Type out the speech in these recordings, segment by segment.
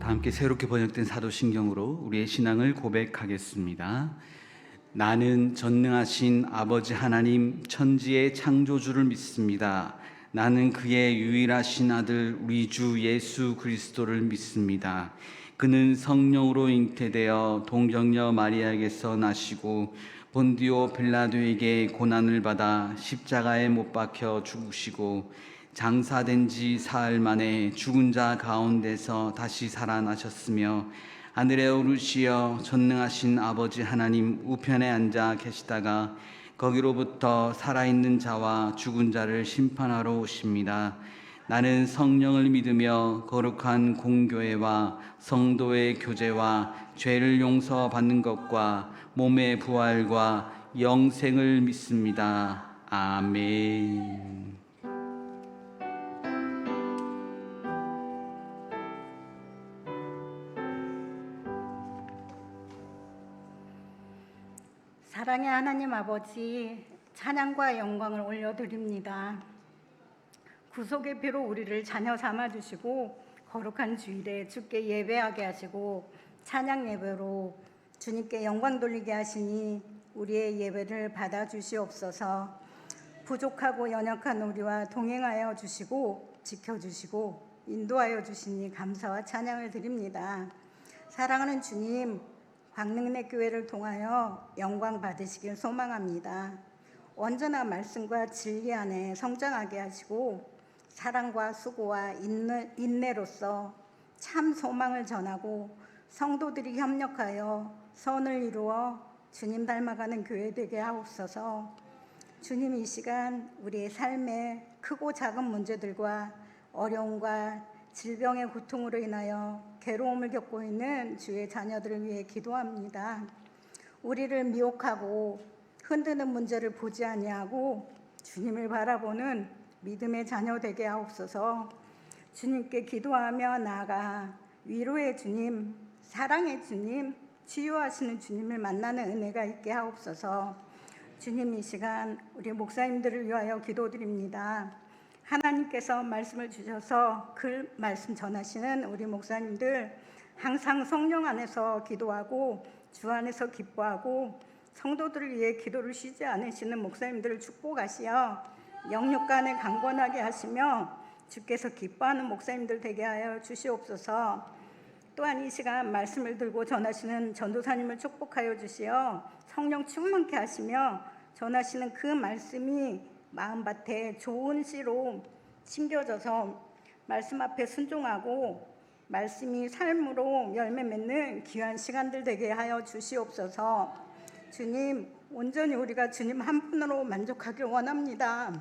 다 함께 새롭게 번역된 사도신경으로 우리의 신앙을 고백하겠습니다. 나는 전능하신 아버지 하나님 천지의 창조주를 믿습니다. 나는 그의 유일하신 아들 우리 주 예수 그리스도를 믿습니다. 그는 성령으로 잉태되어 동정녀 마리아에게서 나시고 본디오 빌라도에게 고난을 받아 십자가에 못 박혀 죽으시고 장사된 지 사흘 만에 죽은 자 가운데서 다시 살아나셨으며 하늘에 오르시어 전능하신 아버지 하나님 우편에 앉아 계시다가 거기로부터 살아있는 자와 죽은 자를 심판하러 오십니다. 나는 성령을 믿으며 거룩한 공교회와 성도의 교제와 죄를 용서받는 것과 몸의 부활과 영생을 믿습니다. 아멘. 사랑의 하나님 아버지, 찬양과 영광을 올려드립니다. 구속의 피로 우리를 자녀 삼아주시고 거룩한 주일에 주께 예배하게 하시고 찬양 예배로 주님께 영광 돌리게 하시니 우리의 예배를 받아주시옵소서. 부족하고 연약한 우리와 동행하여 주시고 지켜주시고 인도하여 주시니 감사와 찬양을 드립니다. 사랑하는 주님, 광릉내 교회를 통하여 영광 받으시길 소망합니다. 언제나 말씀과 진리 안에 성장하게 하시고 사랑과 수고와 인내로서 참 소망을 전하고 성도들이 협력하여 선을 이루어 주님 닮아가는 교회 되게 하옵소서. 주님, 이 시간 우리의 삶에 크고 작은 문제들과 어려움과 질병의 고통으로 인하여 괴로움을 겪고 있는 주의 자녀들을 위해 기도합니다. 우리를 미혹하고 흔드는 문제를 보지 아니하고 주님을 바라보는 믿음의 자녀 되게 하옵소서. 주님께 기도하며 나아가 위로의 주님, 사랑의 주님, 치유하시는 주님을 만나는 은혜가 있게 하옵소서. 주님, 이 시간 우리 목사님들을 위하여 기도드립니다. 하나님께서 말씀을 주셔서 그 말씀 전하시는 우리 목사님들 항상 성령 안에서 기도하고 주 안에서 기뻐하고 성도들을 위해 기도를 쉬지 않으시는 목사님들을 축복하시어 영육 간에 강건하게 하시며 주께서 기뻐하는 목사님들 되게 하여 주시옵소서. 또한 이 시간 말씀을 들고 전하시는 전도사님을 축복하여 주시어 성령 충만케 하시며 전하시는 그 말씀이 마음밭에 좋은 씨로 심겨져서 말씀 앞에 순종하고 말씀이 삶으로 열매 맺는 귀한 시간들 되게 하여 주시옵소서. 주님, 온전히 우리가 주님 한 분으로 만족하길 원합니다.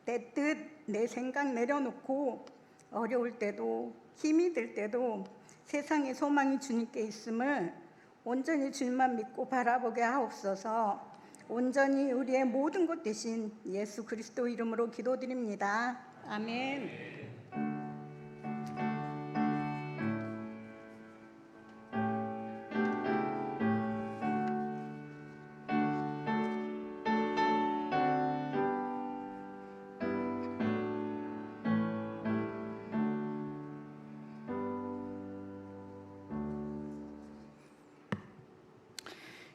내 뜻, 내 생각 내려놓고 어려울 때도 힘이 들 때도 세상의 소망이 주님께 있음을 온전히 주님만 믿고 바라보게 하옵소서. 온전히 우리의 모든 것 되신 예수 그리스도 이름으로 기도드립니다. 아멘.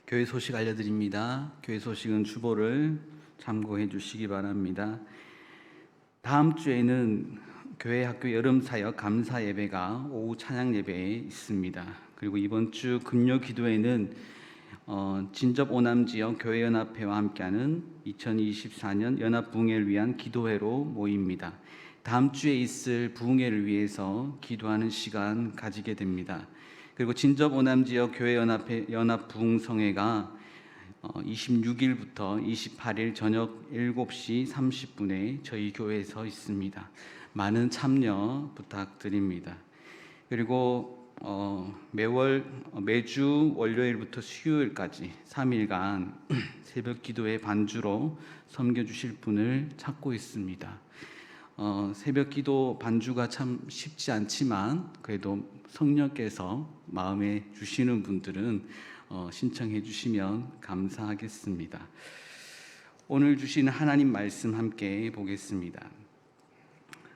교회 소식 알려드립니다. 교회 소식은 주보를 참고해 주시기 바랍니다. 다음 주에는 교회 학교 여름 사역 감사 예배가 오후 찬양 예배에 있습니다. 그리고 이번 주 금요 기도회는 진접 오남 지역 교회 연합회와 함께하는 2024년 연합 부흥회를 위한 기도회로 모입니다. 다음 주에 있을 부흥회를 위해서 기도하는 시간 가지게 됩니다. 그리고 진접 오남 지역 교회 연합회 연합 부흥성회가 26일부터 28일 저녁 7시 30분에 저희 교회에서 있습니다. 많은 참여 부탁드립니다. 그리고 매주 월요일부터 수요일까지 3일간 새벽 기도회 반주로 섬겨주실 분을 찾고 있습니다. 새벽 기도 반주가 참 쉽지 않지만 그래도 성령께서 마음에 주시는 분들은 신청해 주시면 감사하겠습니다. 오늘 주신 하나님 말씀 함께 보겠습니다.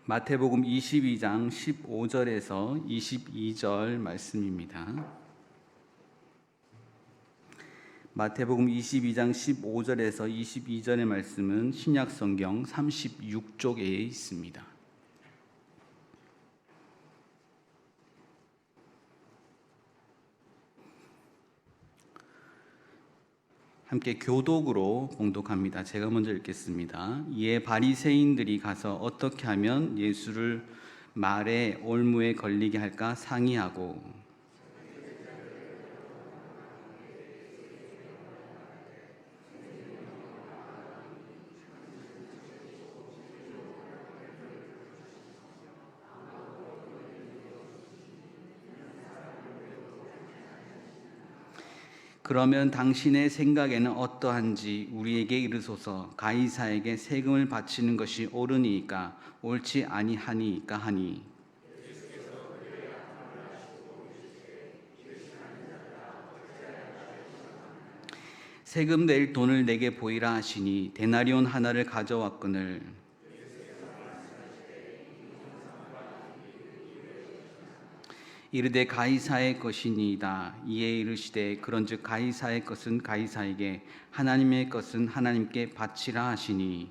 마태복음 22장 15절에서 22절 말씀입니다. 마태복음 22장 15절에서 22절의 말씀은 신약 성경 36쪽에 있습니다. 함께 교독으로 봉독합니다. 제가 먼저 읽겠습니다. 이에 바리새인들이 가서 어떻게 하면 예수를 말에 올무에 걸리게 할까 상의하고 그러면 당신의 생각에는 어떠한지 우리에게 이르소서. 가이사에게 세금을 바치는 것이 옳으니까 옳지 아니하니까 하니 세금 낼 돈을 내게 보이라 하시니 데나리온 하나를 가져왔거늘 이르되 가이사의 것이니이다. 이에 이르시되 그런즉 가이사의 것은 가이사에게 하나님의 것은 하나님께 바치라 하시니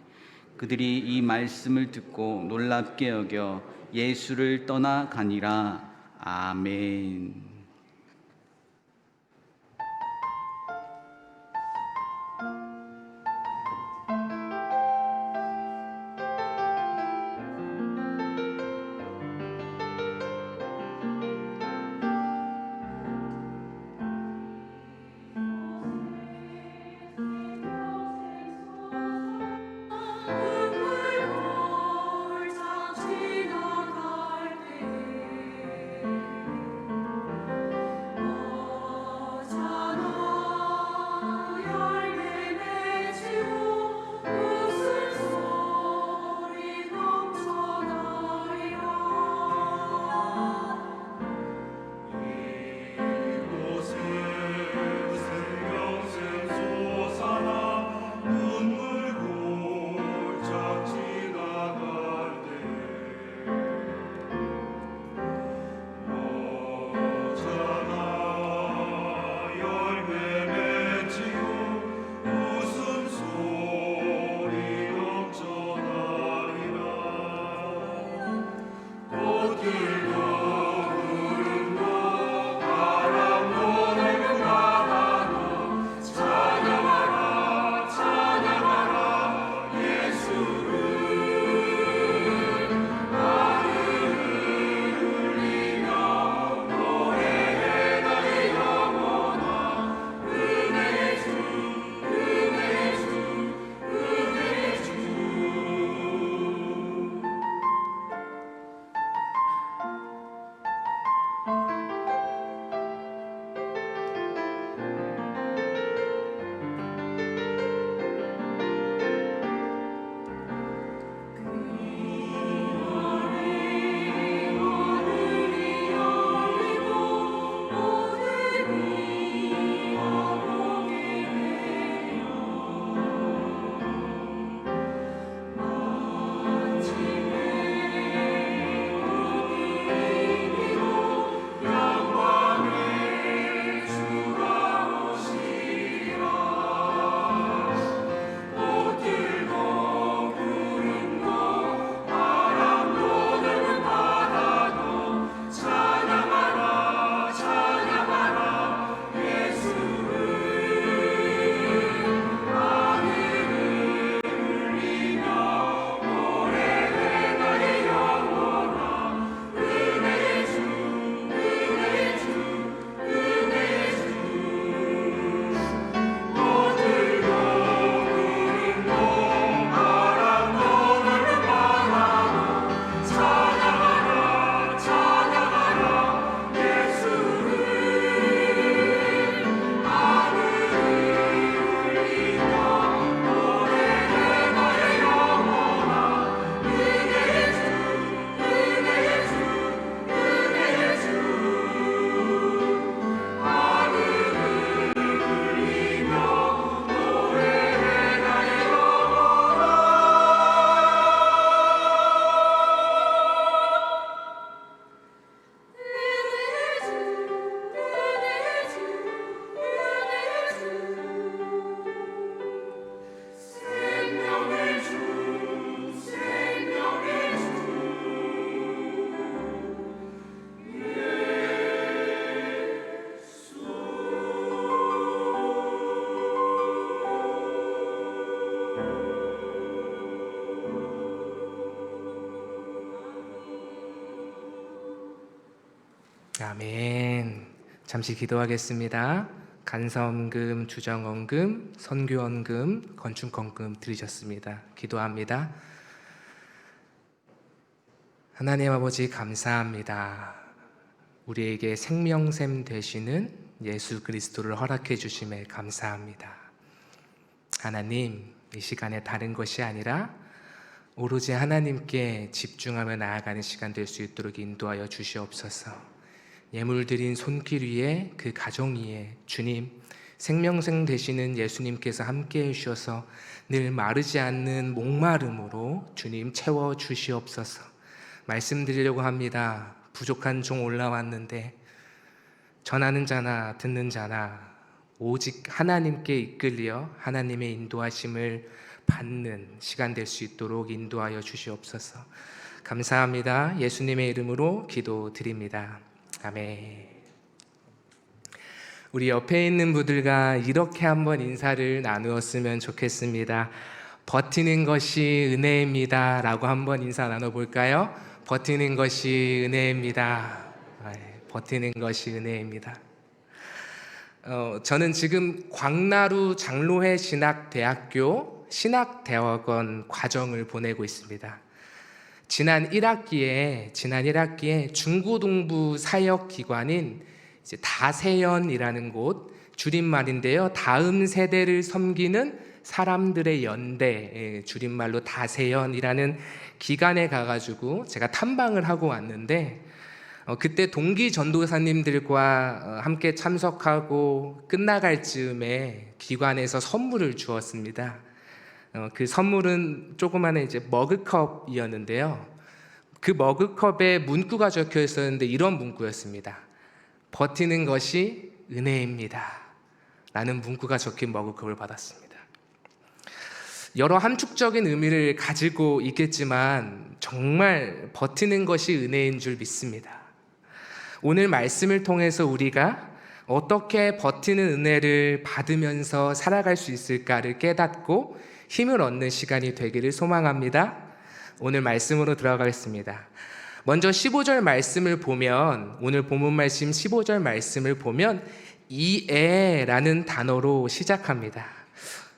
그들이 이 말씀을 듣고 놀랍게 여겨 예수를 떠나가니라. 아멘. 아멘. 잠시 기도하겠습니다. 간사원금, 주정원금, 선교원금, 건축헌금 드리셨습니다. 기도합니다. 하나님 아버지 감사합니다. 우리에게 생명샘 되시는 예수 그리스도를 허락해 주심에 감사합니다. 하나님, 이 시간에 다른 것이 아니라 오로지 하나님께 집중하며 나아가는 시간 될 수 있도록 인도하여 주시옵소서. 예물드린 손길 위에 그 가정 위에 주님 생명샘 되시는 예수님께서 함께해 주셔서 늘 마르지 않는 목마름으로 주님 채워 주시옵소서. 말씀드리려고 합니다. 부족한 종 올라왔는데 전하는 자나 듣는 자나 오직 하나님께 이끌려 하나님의 인도하심을 받는 시간 될 수 있도록 인도하여 주시옵소서. 감사합니다. 예수님의 이름으로 기도드립니다. 아멘. 우리 옆에 있는 분들과 이렇게 한번 인사를 나누었으면 좋겠습니다. 버티는 것이 은혜입니다 라고 한번 인사 나눠볼까요? 버티는 것이 은혜입니다. 버티는 것이 은혜입니다. 저는 지금 광나루 장로회 신학대학교 신학대학원 과정을 보내고 있습니다. 지난 1학기에 중고등부 사역기관인 이제 다세연이라는 곳, 줄임말인데요. 다음 세대를 섬기는 사람들의 연대, 줄임말로 다세연이라는 기관에 가가지고 제가 탐방을 하고 왔는데 그때 동기 전도사님들과 함께 참석하고 끝나갈 즈음에 기관에서 선물을 주었습니다. 그 선물은 조그마한 이제 머그컵이었는데요. 그 머그컵에 문구가 적혀 있었는데 이런 문구였습니다. 버티는 것이 은혜입니다 라는 문구가 적힌 머그컵을 받았습니다. 여러 함축적인 의미를 가지고 있겠지만 정말 버티는 것이 은혜인 줄 믿습니다. 오늘 말씀을 통해서 우리가 어떻게 버티는 은혜를 받으면서 살아갈 수 있을까를 깨닫고 힘을 얻는 시간이 되기를 소망합니다. 오늘 말씀으로 들어가겠습니다. 먼저 15절 말씀을 보면, 오늘 본문 말씀 15절 말씀을 보면 이에라는 단어로 시작합니다.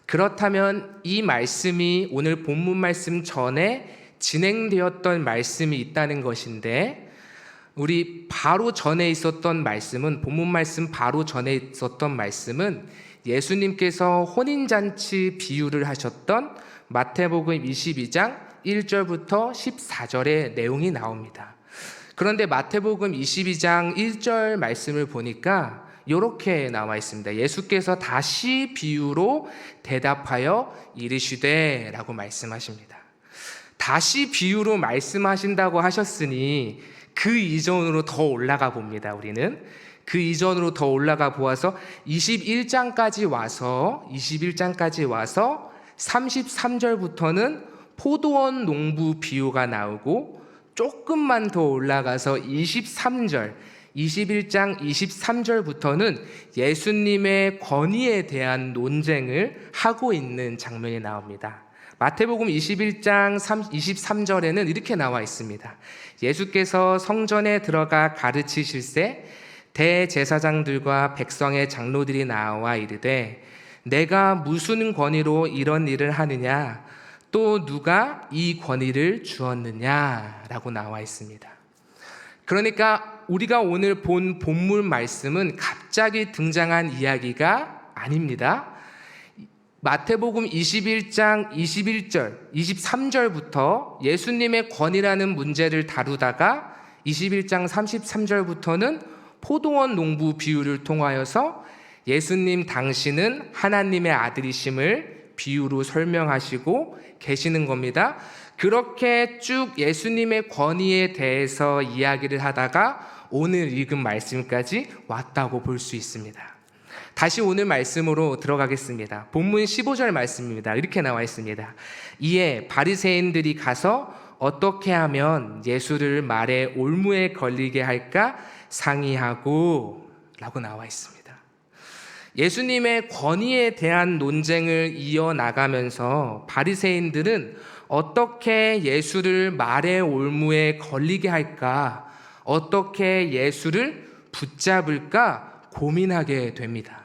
그렇다면 이 말씀이 오늘 본문 말씀 전에 진행되었던 말씀이 있다는 것인데, 우리 바로 전에 있었던 말씀은, 본문 말씀 바로 전에 있었던 말씀은 예수님께서 혼인잔치 비유를 하셨던 마태복음 22장 1절부터 14절의 내용이 나옵니다. 그런데 마태복음 22장 1절 말씀을 보니까 이렇게 나와 있습니다. 예수께서 다시 비유로 대답하여 이르시되 라고 말씀하십니다. 다시 비유로 말씀하신다고 하셨으니 그 이전으로 더 올라가 봅니다. 우리는 그 이전으로 더 올라가 보아서 21장까지 와서 33절부터는 포도원 농부 비유가 나오고, 조금만 더 올라가서 21장 23절부터는 예수님의 권위에 대한 논쟁을 하고 있는 장면이 나옵니다. 마태복음 21장 23절에는 이렇게 나와 있습니다. 예수께서 성전에 들어가 가르치실새 대제사장들과 백성의 장로들이 나와 이르되 내가 무슨 권위로 이런 일을 하느냐, 또 누가 이 권위를 주었느냐라고 나와 있습니다. 그러니까 우리가 오늘 본 본문 말씀은 갑자기 등장한 이야기가 아닙니다. 마태복음 21장 21절, 23절부터 예수님의 권위라는 문제를 다루다가 21장 33절부터는 포도원 농부 비유를 통하여서 예수님 당신은 하나님의 아들이심을 비유로 설명하시고 계시는 겁니다. 그렇게 쭉 예수님의 권위에 대해서 이야기를 하다가 오늘 읽은 말씀까지 왔다고 볼 수 있습니다. 다시 오늘 말씀으로 들어가겠습니다. 본문 15절 말씀입니다. 이렇게 나와 있습니다. 이에 바리새인들이 가서 어떻게 하면 예수를 말에 올무에 걸리게 할까 상의하고 라고 나와 있습니다. 예수님의 권위에 대한 논쟁을 이어나가면서 바리새인들은 어떻게 예수를 말의 올무에 걸리게 할까, 어떻게 예수를 붙잡을까 고민하게 됩니다.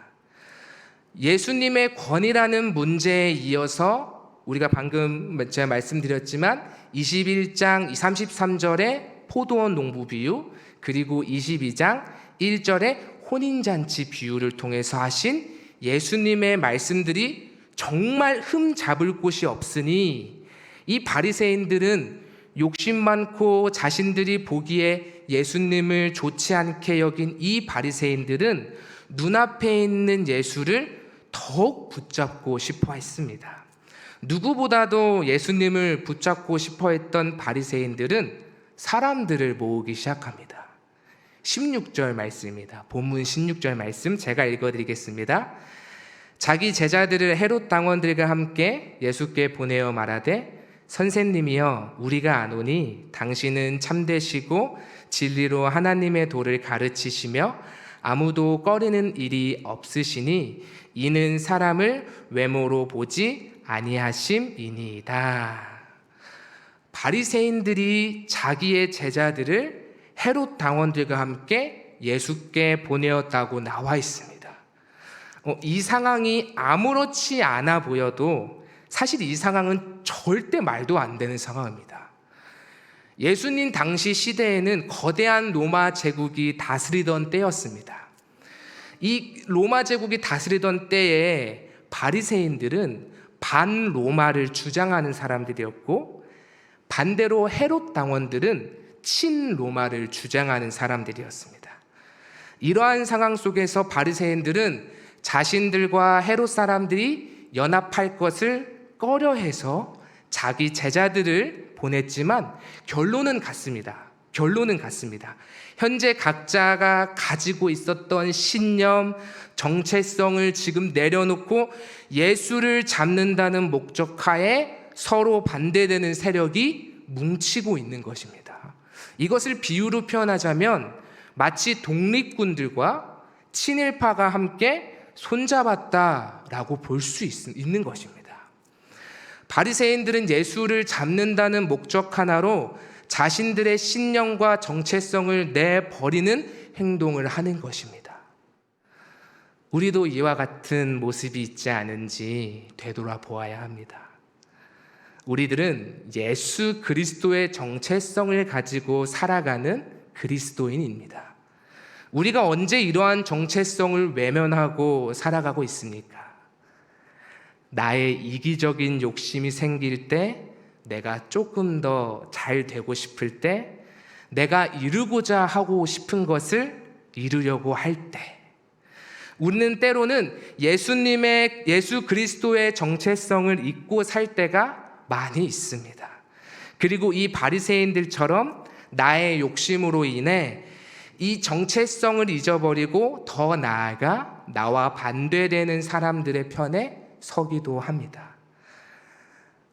예수님의 권위라는 문제에 이어서 우리가 방금 제가 말씀드렸지만 21장 33절의 포도원 농부 비유, 그리고 22장 1절의 혼인잔치 비유를 통해서 하신 예수님의 말씀들이 정말 흠 잡을 곳이 없으니 이 바리새인들은 욕심 많고 자신들이 보기에 예수님을 좋지 않게 여긴 이 바리새인들은 눈앞에 있는 예수를 더욱 붙잡고 싶어 했습니다. 누구보다도 예수님을 붙잡고 싶어 했던 바리새인들은 사람들을 모으기 시작합니다. 16절 말씀입니다. 본문 16절 말씀 제가 읽어드리겠습니다. 자기 제자들을 헤롯 당원들과 함께 예수께 보내어 말하되 선생님이여 우리가 아노니 당신은 참되시고 진리로 하나님의 도를 가르치시며 아무도 꺼리는 일이 없으시니 이는 사람을 외모로 보지 아니하심이니이다. 바리새인들이 자기의 제자들을 헤롯 당원들과 함께 예수께 보내었다고 나와 있습니다. 이 상황이 아무렇지 않아 보여도 사실 이 상황은 절대 말도 안 되는 상황입니다. 예수님 당시 시대에는 거대한 로마 제국이 다스리던 때였습니다. 이 로마 제국이 다스리던 때에 바리새인들은 반로마를 주장하는 사람들이었고 반대로 헤롯 당원들은 친로마를 주장하는 사람들이었습니다. 이러한 상황 속에서 바리새인들은 자신들과 헤롯 사람들이 연합할 것을 꺼려해서 자기 제자들을 보냈지만 결론은 같습니다. 현재 각자가 가지고 있었던 신념, 정체성을 지금 내려놓고 예수를 잡는다는 목적하에 서로 반대되는 세력이 뭉치고 있는 것입니다. 이것을 비유로 표현하자면 마치 독립군들과 친일파가 함께 손잡았다라고 볼 수 있는 것입니다. 바리새인들은 예수를 잡는다는 목적 하나로 자신들의 신념과 정체성을 내버리는 행동을 하는 것입니다. 우리도 이와 같은 모습이 있지 않은지 되돌아보아야 합니다. 우리들은 예수 그리스도의 정체성을 가지고 살아가는 그리스도인입니다. 우리가 언제 이러한 정체성을 외면하고 살아가고 있습니까? 나의 이기적인 욕심이 생길 때, 내가 조금 더 잘 되고 싶을 때, 내가 이루고자 하고 싶은 것을 이루려고 할 때, 우리는 때로는 예수 그리스도의 정체성을 잊고 살 때가 많이 있습니다. 그리고 이 바리새인들처럼 나의 욕심으로 인해 이 정체성을 잊어버리고 더 나아가 나와 반대되는 사람들의 편에 서기도 합니다.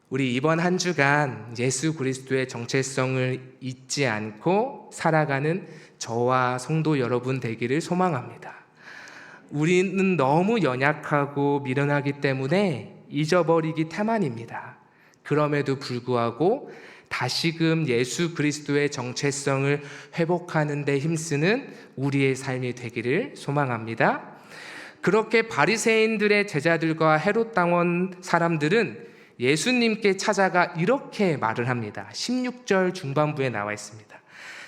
우리 이번 한 주간 예수 그리스도의 정체성을 잊지 않고 살아가는 저와 성도 여러분 되기를 소망합니다. 우리는 너무 연약하고 미련하기 때문에 잊어버리기 태만입니다. 그럼에도 불구하고 다시금 예수 그리스도의 정체성을 회복하는 데 힘쓰는 우리의 삶이 되기를 소망합니다. 그렇게 바리새인들의 제자들과 헤롯 당원 사람들은 예수님께 찾아가 이렇게 말을 합니다. 16절 중반부에 나와 있습니다.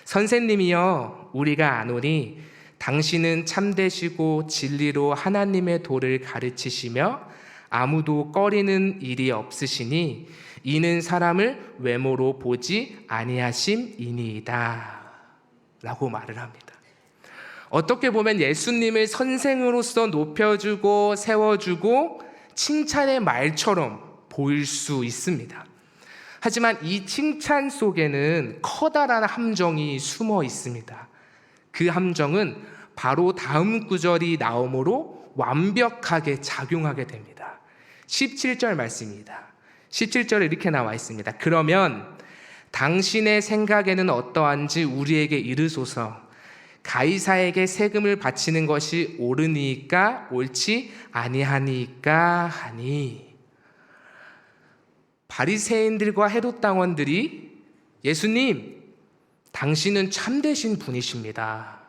선생님이여 우리가 아노니 당신은 참되시고 진리로 하나님의 도를 가르치시며 아무도 꺼리는 일이 없으시니 이는 사람을 외모로 보지 아니하심이니이다 라고 말을 합니다. 어떻게 보면 예수님을 선생으로서 높여주고 세워주고 칭찬의 말처럼 보일 수 있습니다. 하지만 이 칭찬 속에는 커다란 함정이 숨어 있습니다. 그 함정은 바로 다음 구절이 나오므로 완벽하게 작용하게 됩니다. 17절 말씀입니다. 17절에 이렇게 나와 있습니다. 그러면 당신의 생각에는 어떠한지 우리에게 이르소서. 가이사에게 세금을 바치는 것이 옳으니까 옳지 아니하니까 하니. 바리새인들과 헤롯 당원들이 예수님, 당신은 참되신 분이십니다.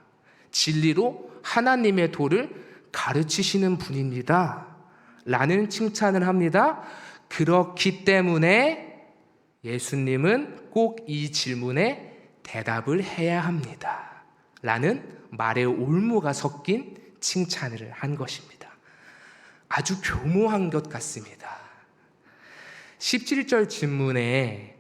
진리로 하나님의 도를 가르치시는 분입니다 라는 칭찬을 합니다. 그렇기 때문에 예수님은 꼭 이 질문에 대답을 해야 합니다 라는 말의 올무가 섞인 칭찬을 한 것입니다. 아주 교묘한 것 같습니다. 17절 질문에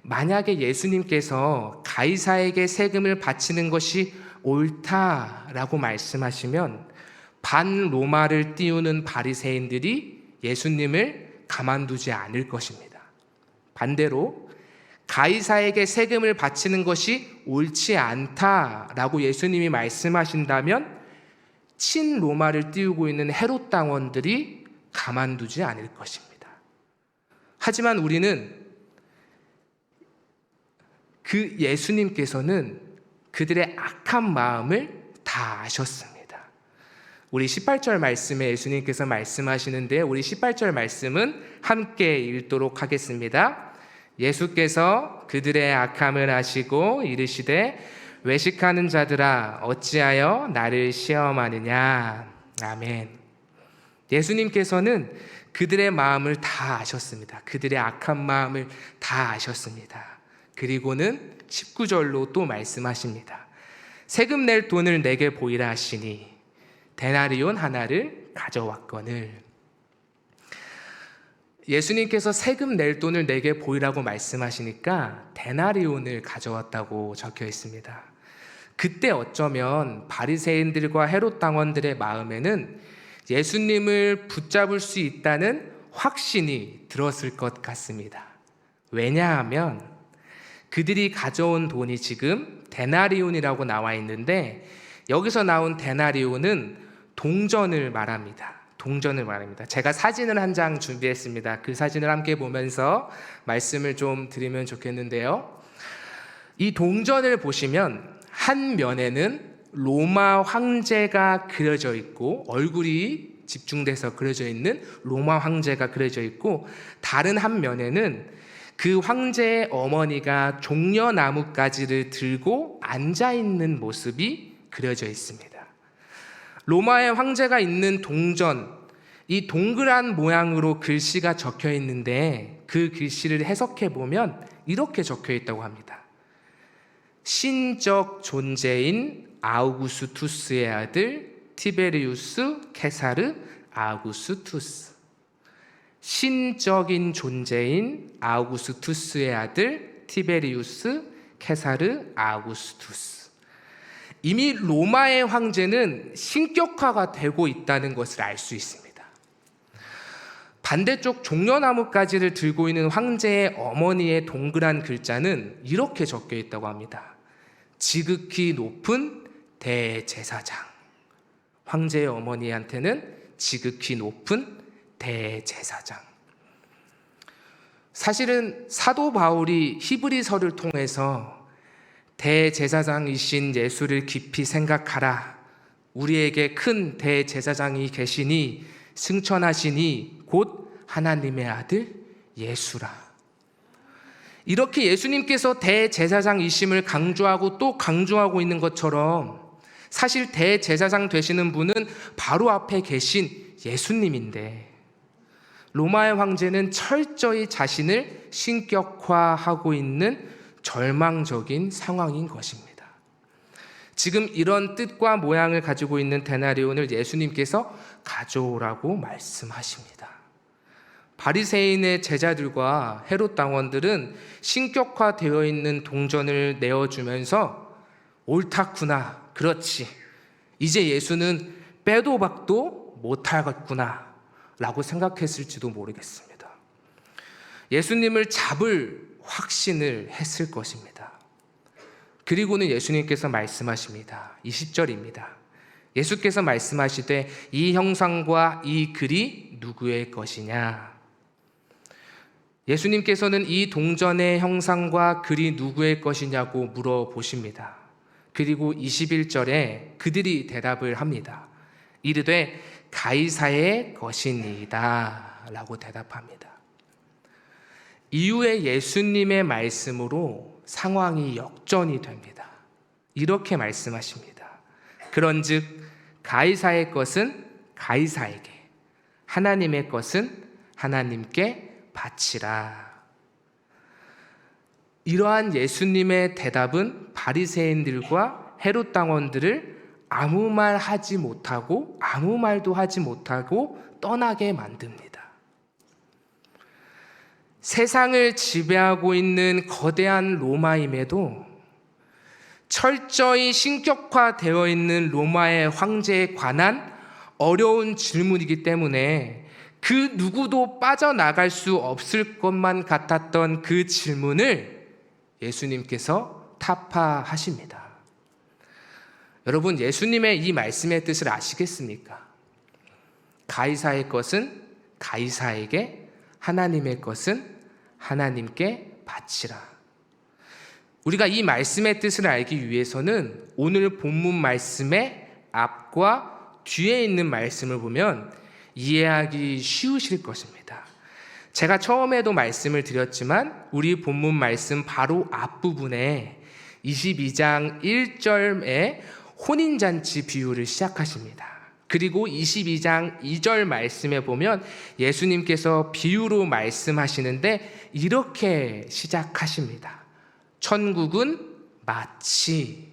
만약에 예수님께서 가이사에게 세금을 바치는 것이 옳다라고 말씀하시면 반로마를 띄우는 바리새인들이 예수님을 가만두지 않을 것입니다. 반대로 가이사에게 세금을 바치는 것이 옳지 않다라고 예수님이 말씀하신다면 친로마를 띄우고 있는 헤롯 당원들이 가만두지 않을 것입니다. 하지만 우리는 그 예수님께서는 그들의 악한 마음을 다 아셨습니다. 우리 18절 말씀에 예수님께서 말씀하시는데 우리 18절 말씀은 함께 읽도록 하겠습니다. 예수께서 그들의 악함을 아시고 이르시되 외식하는 자들아 어찌하여 나를 시험하느냐. 아멘. 예수님께서는 그들의 마음을 다 아셨습니다. 그들의 악한 마음을 다 아셨습니다. 그리고는 19절로 또 말씀하십니다. 세금 낼 돈을 내게 보이라 하시니 데나리온 하나를 가져왔거늘. 예수님께서 세금 낼 돈을 내게 보이라고 말씀하시니까 데나리온을 가져왔다고 적혀 있습니다. 그때 어쩌면 바리새인들과 헤롯 당원들의 마음에는 예수님을 붙잡을 수 있다는 확신이 들었을 것 같습니다. 왜냐하면 그들이 가져온 돈이 지금 데나리온이라고 나와 있는데 여기서 나온 데나리온은 동전을 말합니다. 동전을 말합니다. 제가 사진을 한 장 준비했습니다. 그 사진을 함께 보면서 말씀을 좀 드리면 좋겠는데요. 이 동전을 보시면 한 면에는 로마 황제가 그려져 있고 얼굴이 집중돼서 그려져 있는 로마 황제가 그려져 있고 다른 한 면에는 그 황제의 어머니가 종려나뭇가지를 들고 앉아있는 모습이 그려져 있습니다. 로마의 황제가 있는 동전, 이 동그란 모양으로 글씨가 적혀 있는데 그 글씨를 해석해 보면 이렇게 적혀 있다고 합니다. 신적 존재인 아우구스투스의 아들 티베리우스 케사르 아우구스투스. 신적인 존재인 아우구스투스의 아들 티베리우스 케사르 아우구스투스. 이미 로마의 황제는 신격화가 되고 있다는 것을 알 수 있습니다. 반대쪽 종려나뭇가지를 들고 있는 황제의 어머니의 동그란 글자는 이렇게 적혀 있다고 합니다. 지극히 높은 대제사장. 황제의 어머니한테는 지극히 높은 대제사장. 사실은 사도 바울이 히브리서를 통해서 대제사장이신 예수를 깊이 생각하라. 우리에게 큰 대제사장이 계시니 승천하시니 곧 하나님의 아들 예수라. 이렇게 예수님께서 대제사장이심을 강조하고 또 강조하고 있는 것처럼 사실 대제사장 되시는 분은 바로 앞에 계신 예수님인데 로마의 황제는 철저히 자신을 신격화하고 있는 절망적인 상황인 것입니다. 지금 이런 뜻과 모양을 가지고 있는 데나리온을 예수님께서 가져오라고 말씀하십니다. 바리새인의 제자들과 헤롯 당원들은 신격화되어 있는 동전을 내어주면서 옳다구나, 그렇지, 이제 예수는 빼도 박도 못하겠구나 라고 생각했을지도 모르겠습니다. 예수님을 잡을 확신을 했을 것입니다. 그리고는 예수님께서 말씀하십니다. 20절입니다. 예수께서 말씀하시되 이 형상과 이 글이 누구의 것이냐? 예수님께서는 이 동전의 형상과 글이 누구의 것이냐고 물어보십니다. 그리고 21절에 그들이 대답을 합니다. 이르되 가이사의 것이니이다 라고 대답합니다. 이후에 예수님의 말씀으로 상황이 역전이 됩니다. 이렇게 말씀하십니다. 그런즉 가이사의 것은 가이사에게, 하나님의 것은 하나님께 바치라. 이러한 예수님의 대답은 바리새인들과 헤롯 당원들을 아무 말도 하지 못하고 떠나게 만듭니다. 세상을 지배하고 있는 거대한 로마임에도 철저히 신격화되어 있는 로마의 황제에 관한 어려운 질문이기 때문에 그 누구도 빠져나갈 수 없을 것만 같았던 그 질문을 예수님께서 타파하십니다. 여러분, 예수님의 이 말씀의 뜻을 아시겠습니까? 가이사의 것은 가이사에게, 하나님의 것은 하나님께 바치라. 우리가 이 말씀의 뜻을 알기 위해서는 오늘 본문 말씀의 앞과 뒤에 있는 말씀을 보면 이해하기 쉬우실 것입니다. 제가 처음에도 말씀을 드렸지만 우리 본문 말씀 바로 앞부분에 22장 1절에 혼인잔치 비유를 시작하십니다. 그리고 22장 2절 말씀에 보면 예수님께서 비유로 말씀하시는데 이렇게 시작하십니다. 천국은 마치.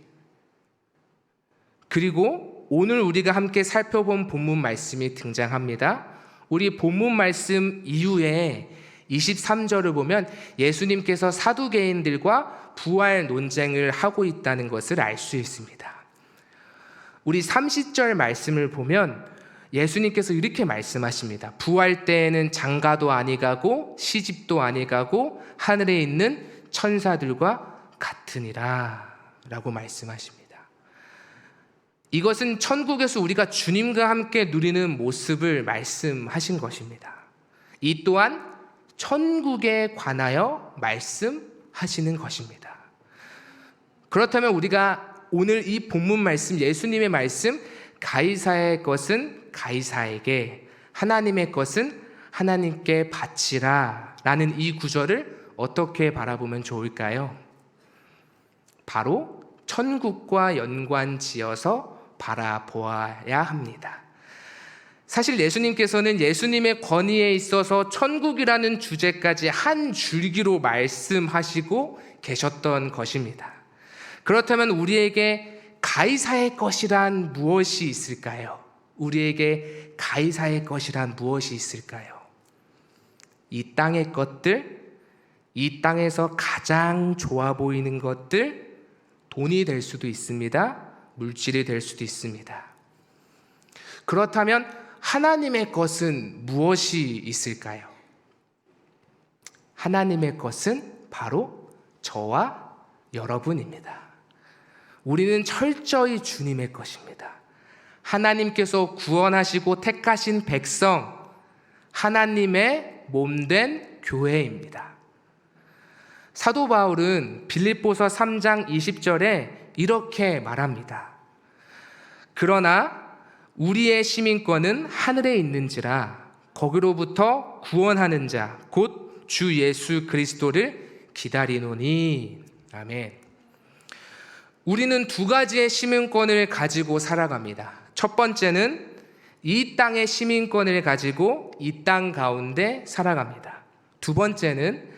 그리고 오늘 우리가 함께 살펴본 본문 말씀이 등장합니다. 우리 본문 말씀 이후에 23절을 보면 예수님께서 사두개인들과 부활 논쟁을 하고 있다는 것을 알 수 있습니다. 우리 30절 말씀을 보면 예수님께서 이렇게 말씀하십니다. 부활 때에는 장가도 아니 가고 시집도 아니 가고 하늘에 있는 천사들과 같으니라 라고 말씀하십니다. 이것은 천국에서 우리가 주님과 함께 누리는 모습을 말씀하신 것입니다. 이 또한 천국에 관하여 말씀하시는 것입니다. 그렇다면 우리가 오늘 이 본문 말씀, 예수님의 말씀, 가이사의 것은 가이사에게, 하나님의 것은 하나님께 바치라 라는 이 구절을 어떻게 바라보면 좋을까요? 바로 천국과 연관지어서 바라보아야 합니다. 사실 예수님께서는 예수님의 권위에 있어서 천국이라는 주제까지 한 줄기로 말씀하시고 계셨던 것입니다. 그렇다면 우리에게 가이사의 것이란 무엇이 있을까요? 우리에게 가이사의 것이란 무엇이 있을까요? 이 땅의 것들, 이 땅에서 가장 좋아 보이는 것들, 돈이 될 수도 있습니다. 물질이 될 수도 있습니다. 그렇다면 하나님의 것은 무엇이 있을까요? 하나님의 것은 바로 저와 여러분입니다. 우리는 철저히 주님의 것입니다. 하나님께서 구원하시고 택하신 백성, 하나님의 몸된 교회입니다. 사도 바울은 빌립보서 3장 20절에 이렇게 말합니다. 그러나 우리의 시민권은 하늘에 있는지라 거기로부터 구원하는 자 곧 주 예수 그리스도를 기다리노니. 아멘. 우리는 두 가지의 시민권을 가지고 살아갑니다. 첫 번째는 이 땅의 시민권을 가지고 이 땅 가운데 살아갑니다. 두 번째는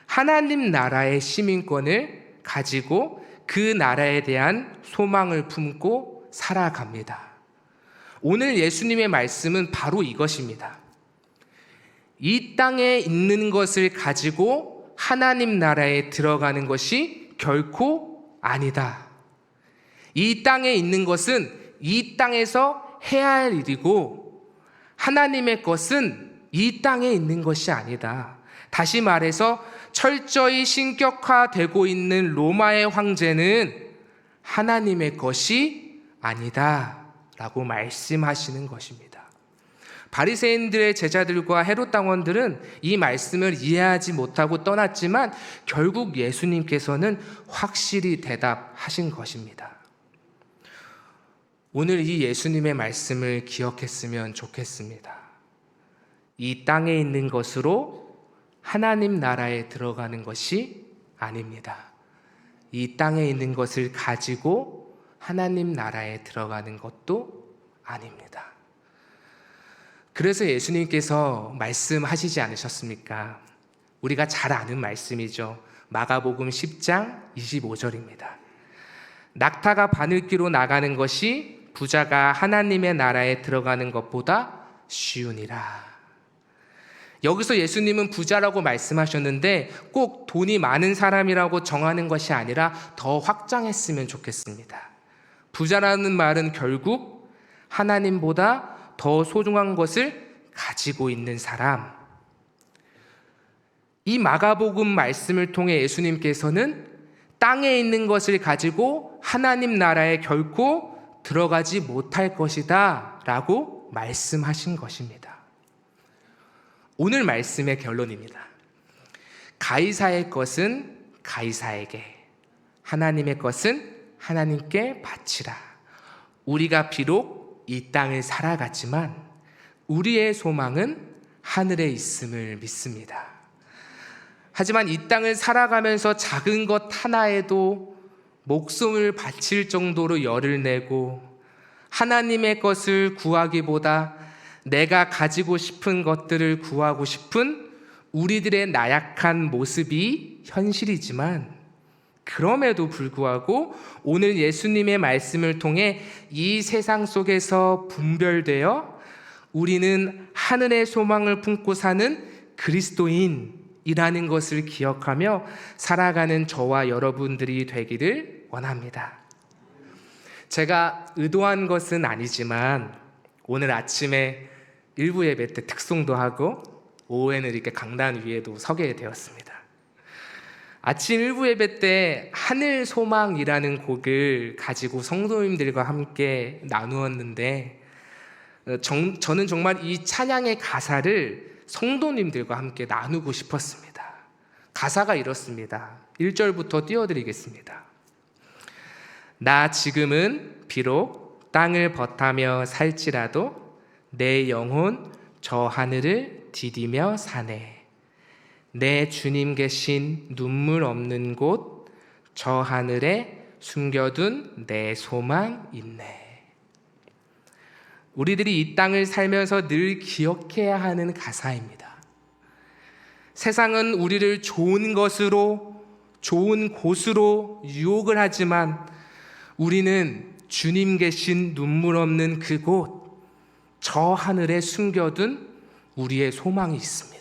하나님 나라의 시민권을 가지고 그 나라에 대한 소망을 품고 살아갑니다. 오늘 예수님의 말씀은 바로 이것입니다. 이 땅에 있는 것을 가지고 하나님 나라에 들어가는 것이 결코 아니다. 이 땅에 있는 것은 이 땅에서 해야 할 일이고 하나님의 것은 이 땅에 있는 것이 아니다. 다시 말해서 철저히 신격화되고 있는 로마의 황제는 하나님의 것이 아니다 라고 말씀하시는 것입니다. 바리새인들의 제자들과 헤롯 당원들은 이 말씀을 이해하지 못하고 떠났지만 결국 예수님께서는 확실히 대답하신 것입니다. 오늘 이 예수님의 말씀을 기억했으면 좋겠습니다. 이 땅에 있는 것으로 하나님 나라에 들어가는 것이 아닙니다. 이 땅에 있는 것을 가지고 하나님 나라에 들어가는 것도 아닙니다. 그래서 예수님께서 말씀하시지 않으셨습니까? 우리가 잘 아는 말씀이죠. 마가복음 10장 25절입니다. 낙타가 바늘기로 나가는 것이 부자가 하나님의 나라에 들어가는 것보다 쉬우니라. 여기서 예수님은 부자라고 말씀하셨는데 꼭 돈이 많은 사람이라고 정하는 것이 아니라 더 확장했으면 좋겠습니다. 부자라는 말은 결국 하나님보다 더 소중한 것을 가지고 있는 사람. 이 마가복음 말씀을 통해 예수님께서는 땅에 있는 것을 가지고 하나님 나라에 결코 들어가지 못할 것이다 라고 말씀하신 것입니다. 오늘 말씀의 결론입니다. 가이사의 것은 가이사에게, 하나님의 것은 하나님께 바치라. 우리가 비록 이 땅을 살아갔지만 우리의 소망은 하늘에 있음을 믿습니다. 하지만 이 땅을 살아가면서 작은 것 하나에도 목숨을 바칠 정도로 열을 내고 하나님의 것을 구하기보다 내가 가지고 싶은 것들을 구하고 싶은 우리들의 나약한 모습이 현실이지만, 그럼에도 불구하고 오늘 예수님의 말씀을 통해 이 세상 속에서 분별되어 우리는 하늘의 소망을 품고 사는 그리스도인이라는 것을 기억하며 살아가는 저와 여러분들이 되기를 원합니다. 제가 의도한 것은 아니지만 오늘 아침에 일부 예배 때 특송도 하고 오후에는 이렇게 강단 위에도 서게 되었습니다. 아침 일부 예배 때 하늘 소망이라는 곡을 가지고 성도님들과 함께 나누었는데 저는 정말 이 찬양의 가사를 성도님들과 함께 나누고 싶었습니다. 가사가 이렇습니다. 1절부터 띄워드리겠습니다. 나 지금은 비록 땅을 벗하며 살지라도 내 영혼 저 하늘을 디디며 사네. 내 주님 계신 눈물 없는 곳 저 하늘에 숨겨둔 내 소망 있네. 우리들이 이 땅을 살면서 늘 기억해야 하는 가사입니다. 세상은 우리를 좋은 것으로, 좋은 곳으로 유혹을 하지만 우리는 주님 계신 눈물 없는 그곳, 저 하늘에 숨겨둔 우리의 소망이 있습니다.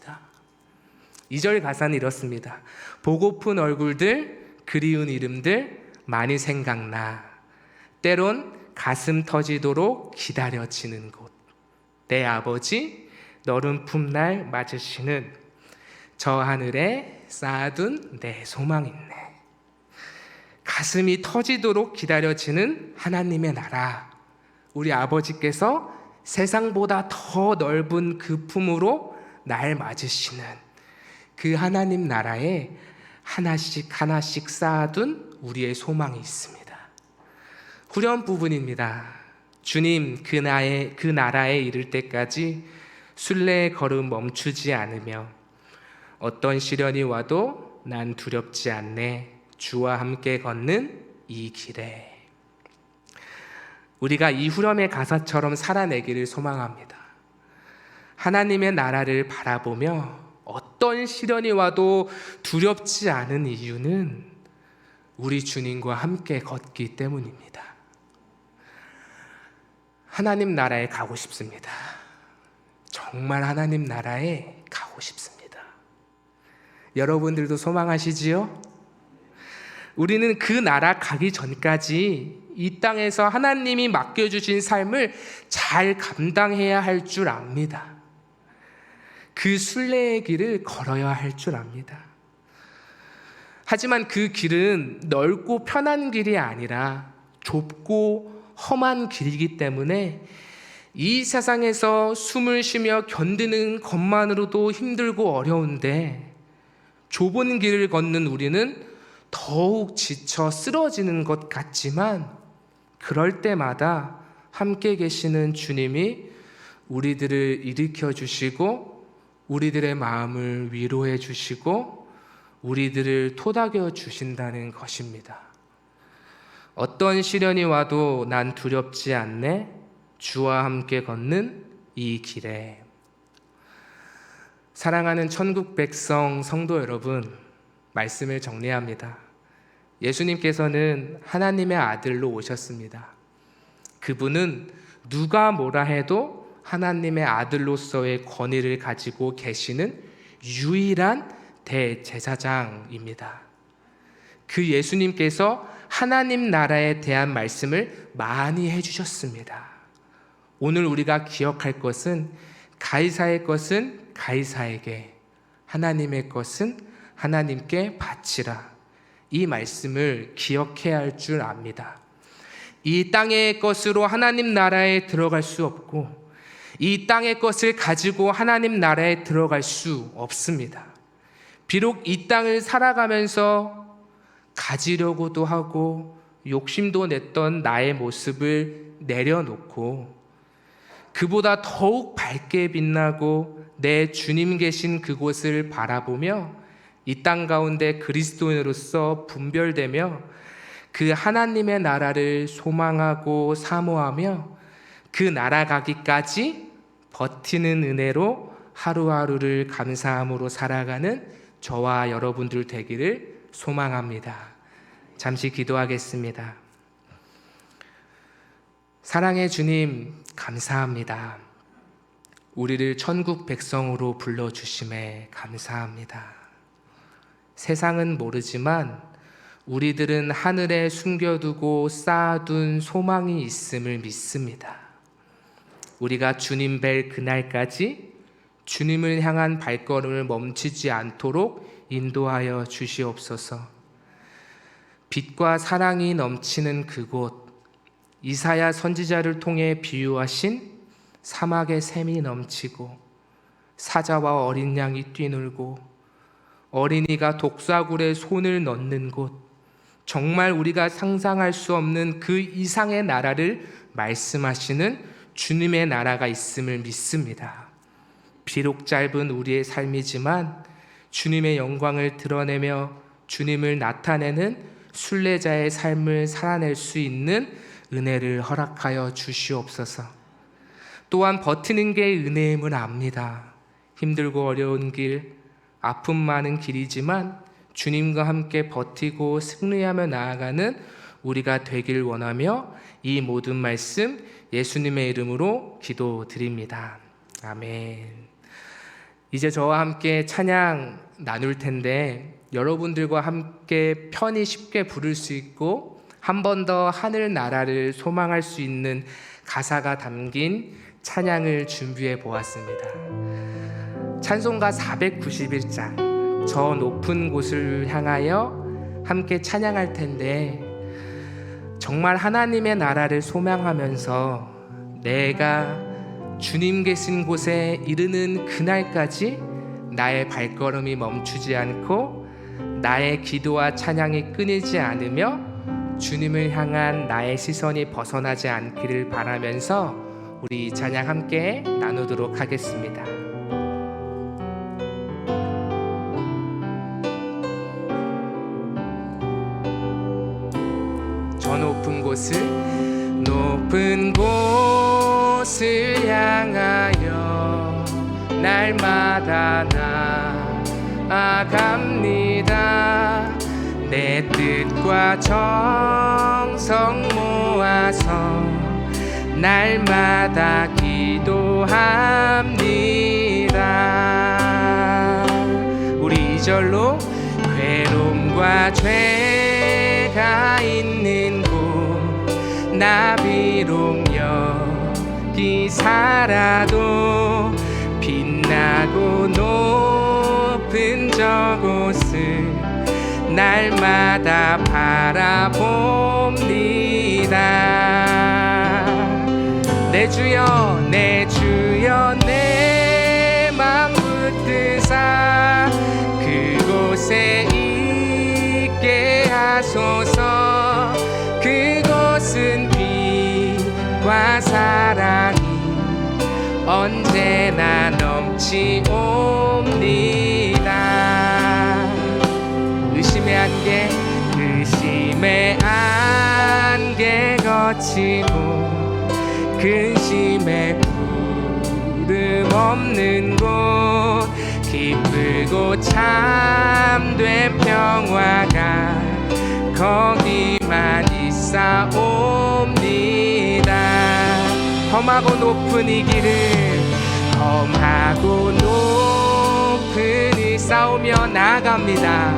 2절 가사는 이렇습니다. 보고픈 얼굴들, 그리운 이름들 많이 생각나. 때론 가슴 터지도록 기다려지는 곳. 내 아버지 너른 품날 맞으시는 저 하늘에 쌓아둔 내 소망 있네. 가슴이 터지도록 기다려지는 하나님의 나라. 우리 아버지께서 세상보다 더 넓은 그 품으로 날 맞으시는 그 하나님 나라에 하나씩 하나씩 쌓아둔 우리의 소망이 있습니다. 후렴 부분입니다. 주님 그 나라에 이를 때까지 순례의 걸음 멈추지 않으며 어떤 시련이 와도 난 두렵지 않네. 주와 함께 걷는 이 길에. 우리가 이 후렴의 가사처럼 살아내기를 소망합니다. 하나님의 나라를 바라보며 어떤 시련이 와도 두렵지 않은 이유는 우리 주님과 함께 걷기 때문입니다. 하나님 나라에 가고 싶습니다. 정말 하나님 나라에 가고 싶습니다. 여러분들도 소망하시지요? 우리는 그 나라 가기 전까지 이 땅에서 하나님이 맡겨주신 삶을 잘 감당해야 할 줄 압니다. 그 순례의 길을 걸어야 할 줄 압니다. 하지만 그 길은 넓고 편한 길이 아니라 좁고 험한 길이기 때문에 이 세상에서 숨을 쉬며 견디는 것만으로도 힘들고 어려운데 좁은 길을 걷는 우리는 더욱 지쳐 쓰러지는 것 같지만 그럴 때마다 함께 계시는 주님이 우리들을 일으켜 주시고 우리들의 마음을 위로해 주시고 우리들을 토닥여 주신다는 것입니다. 어떤 시련이 와도 난 두렵지 않네. 주와 함께 걷는 이 길에. 사랑하는 천국 백성 성도 여러분, 말씀을 정리합니다. 예수님께서는 하나님의 아들로 오셨습니다. 그분은 누가 뭐라 해도 하나님의 아들로서의 권위를 가지고 계시는 유일한 대제사장입니다. 그 예수님께서 하나님 나라에 대한 말씀을 많이 해주셨습니다. 오늘 우리가 기억할 것은 가이사의 것은 가이사에게, 하나님의 것은 하나님께 바치라. 이 말씀을 기억해야 할 줄 압니다. 이 땅의 것으로 하나님 나라에 들어갈 수 없고, 이 땅의 것을 가지고 하나님 나라에 들어갈 수 없습니다. 비록 이 땅을 살아가면서 가지려고도 하고 욕심도 냈던 나의 모습을 내려놓고, 그보다 더욱 밝게 빛나고 내 주님 계신 그곳을 바라보며 이 땅 가운데 그리스도인으로서 분별되며 그 하나님의 나라를 소망하고 사모하며 그 나라 가기까지 버티는 은혜로 하루하루를 감사함으로 살아가는 저와 여러분들 되기를 소망합니다. 잠시 기도하겠습니다. 사랑의 주님, 감사합니다. 우리를 천국 백성으로 불러주심에 감사합니다. 세상은 모르지만 우리들은 하늘에 숨겨두고 쌓아둔 소망이 있음을 믿습니다. 우리가 주님 뵐 그날까지 주님을 향한 발걸음을 멈추지 않도록 인도하여 주시옵소서. 빛과 사랑이 넘치는 그곳, 이사야 선지자를 통해 비유하신 사막의 샘이 넘치고 사자와 어린 양이 뛰놀고 어린이가 독사굴에 손을 넣는 곳, 정말 우리가 상상할 수 없는 그 이상의 나라를 말씀하시는 주님의 나라가 있음을 믿습니다. 비록 짧은 우리의 삶이지만 주님의 영광을 드러내며 주님을 나타내는 순례자의 삶을 살아낼 수 있는 은혜를 허락하여 주시옵소서. 또한 버티는 게 은혜임을 압니다. 힘들고 어려운 길, 아픔 많은 길이지만 주님과 함께 버티고 승리하며 나아가는 우리가 되길 원하며 이 모든 말씀 예수님의 이름으로 기도드립니다. 아멘. 이제 저와 함께 찬양 나눌 텐데 여러분들과 함께 편히 쉽게 부를 수 있고 한 번 더 하늘 나라를 소망할 수 있는 가사가 담긴 찬양을 준비해 보았습니다. 찬송가 491장 저 높은 곳을 향하여 함께 찬양할 텐데, 정말 하나님의 나라를 소망하면서 내가 주님 계신 곳에 이르는 그날까지 나의 발걸음이 멈추지 않고 나의 기도와 찬양이 끊이지 않으며 주님을 향한 나의 시선이 벗어나지 않기를 바라면서 우리 이 찬양 함께 나누도록 하겠습니다. 저 높은 곳을 향하여 날마다 나아갑니다. 내 뜻과 정성 모아서 날마다 기도합니다. 우리 2절로 괴로움과 죄가 있는 곳 나 비록 여기 살아도 빛나고 높은 저곳을 날마다 바라봅니다. 내 주여 내 맘 붙드사 그곳에 있게 하소서. 그곳은 빛과 사랑이 언제나 넘치옵니다. 의심의 안개 거치고 근심에 구름 없는 곳 기쁘고 참된 평화가 거기만 있사옵니다. 험하고 높은 이 길을 험하고 높은 이 싸우며 나아갑니다.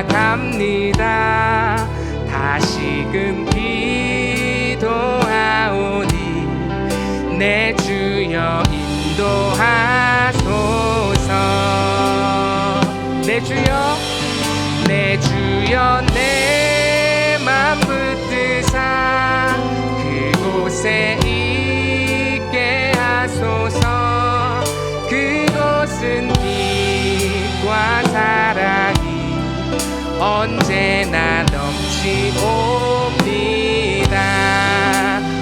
나아갑니다. 다시금 기도하오니 내 주여 인도하소서. 내 주여 내 맘 붙드사 그곳에 있게 하소서. 그곳은 빛과 사랑이 언제나 넘치옵니다.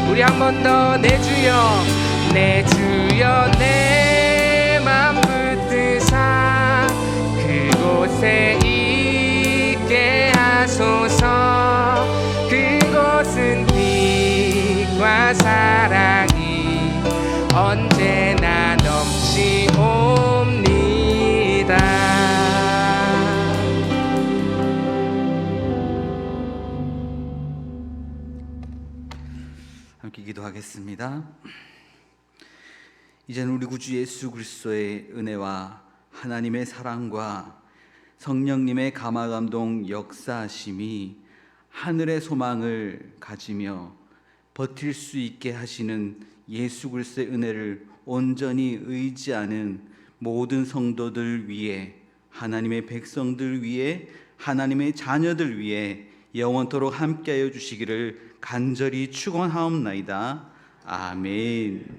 우리 한 번 더 내 주여 내 맘 붙드사 그곳에 있게 하소서. 그곳은 빛과 사랑이 언제나 넘치옵니다. 함께 기도하겠습니다. 이제는 우리 구주 예수 그리스도의 은혜와 하나님의 사랑과 성령님의 감화감동 역사하심이 하늘의 소망을 가지며 버틸 수 있게 하시는 예수 그리스도의 은혜를 온전히 의지하는 모든 성도들 위해, 하나님의 백성들 위해, 하나님의 자녀들 위해 영원토록 함께하여 주시기를 간절히 축원하옵나이다. 아멘.